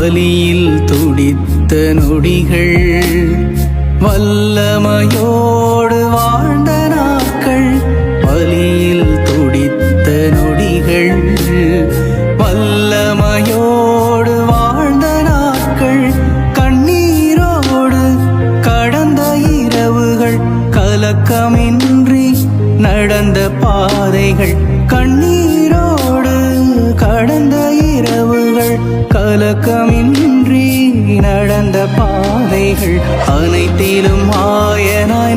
வலியில் துடித்த நொடிகள் வல்லமையோடு வாழ்ந்த நாட்கள். வலியில் துடித்த நொடிகள் வல்லமையோடு வாழ்ந்த நாட்கள். கண்ணீரோடு கடந்த இரவுகள் கலக்கமின்றி நடந்த பாதைகள். கண்ணீரோடு கடந்த இரவுகள் கலக்கமின்றி நடந்த பாதைகள். அனைத்திலும் ஆயனாய்